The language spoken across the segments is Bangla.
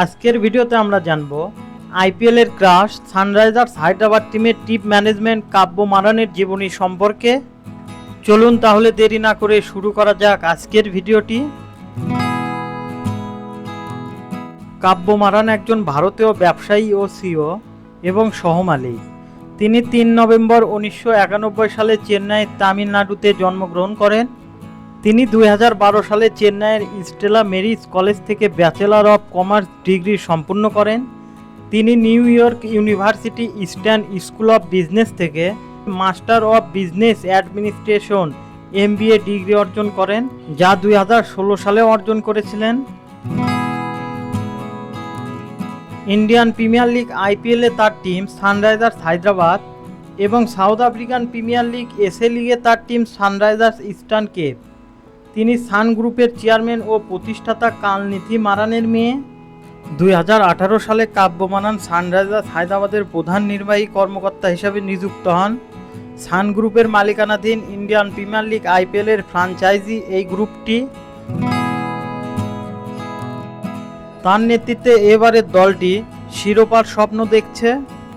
আজকের ভিডিওতে আমরা জানব আইপিএল এর ক্রাশ সানরাইজার্স হায়দ্রাবাদ টিমের টিম ম্যানেজমেন্ট কাব্য মারানের জীবনী সম্পর্কে। চলুন তাহলে দেরি না করে শুরু করা যাক আজকের ভিডিওটি। কাব্য মারান একজন ভারতীয় ব্যবসায়ী ও সিও এবং সহমালিক। তিনি 3 নভেম্বর 1991 সালে চেন্নাইয়ের তামিলনাড়ুতে জন্মগ্রহণ করেন। তিনি 2012 সালে চেন্নাইয়ের স্টেলা মেরিজ কলেজ থেকে ব্যাচেলর অফ কমার্স ডিগ্রি সম্পূর্ণ করেন। তিনি New York University Stern school of business থেকে master of business administration MBA degree অর্জন করেন, যা 2016 সালে অর্জন করেছিলেন। ইন্ডিয়ান প্রিমিয়ার লিগ IPL এ তার টিম সানরাইজার্স হায়দ্রাবাদ এবং South African Premier League SA লিগে তার টিম সানরাইজার্স ইস্টার্ন কেপ। তিনি সান গ্রুপের চেয়ারম্যান ও প্রতিষ্ঠাতা কালনিথি মারানের মেয়ে। 2018 সালে কাব্য মারান সানরাইজার্স হায়দ্রাবাদের প্রধান নির্বাহী কর্মকর্তা হিসেবে নিযুক্ত হন। সান গ্রুপের মালিকানাধীন ইন্ডিয়ান প্রিমিয়ার লিগ IPL এর ফ্র্যাঞ্চাইজি এই গ্রুপটি। তার নেতৃত্বে এবারের দলটি শিরোপার স্বপ্ন দেখছে।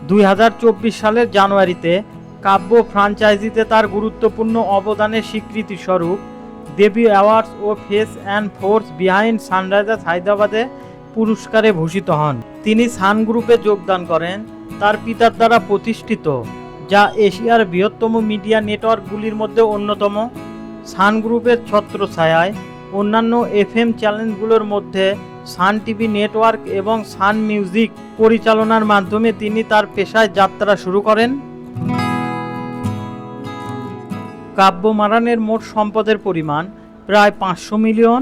2024 সালের জানুয়ারিতে কাব্য ফ্র্যাঞ্চাইজিতে তার গুরুত্বপূর্ণ অবদানের স্বীকৃতি স্বরূপ দেবী অ্যাওয়ার্ডস ও face and force behind Sunrisers হায়দ্রাবাদে পুরস্কারে ভূষিত হন। তিনি সান গ্রুপে যোগদান করেন, তার পিতার দ্বারা প্রতিষ্ঠিত, যা এশিয়ার বৃহত্তম মিডিয়া নেটওয়ার্কগুলির মধ্যে অন্যতম। সান গ্রুপের ছত্রছায়ায় অন্যান্য FM চ্যানেলগুলোর মধ্যে সান টিভি নেটওয়ার্ক এবং সান মিউজিক পরিচালনার মাধ্যমে তিনি তার পেশায় যাত্রা শুরু করেন। কাব্য মারানের মোট সম্পদের পরিমাণ প্রায় 500 মিলিয়ন,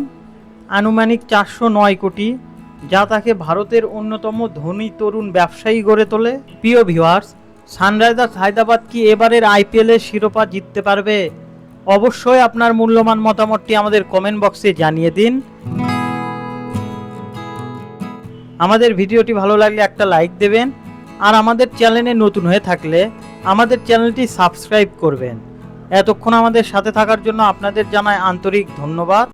আনুমানিক 409 কোটি, যা তাকে ভারতের অন্যতম ধনী তরুণ ব্যবসায়ী গড়ে তোলে। প্রিয় ভিউয়ার্স, সানরাইজার্স হায়দ্রাবাদ কি এবারের IPL এর শিরোপা জিততে পারবে? অবশ্যই আপনার মূল্যবান মতামতটি আমাদের কমেন্ট বক্সে জানিয়ে দিন। আমাদের ভিডিওটি ভালো লাগলে একটা লাইক দেবেন, আর আমাদের চ্যানেলে নতুন হয়ে থাকলে আমাদের চ্যানেলটি সাবস্ক্রাইব করবেন। এতক্ষণ আমাদের সাথে থাকার জন্য আপনাদের জানাই আন্তরিক ধন্যবাদ।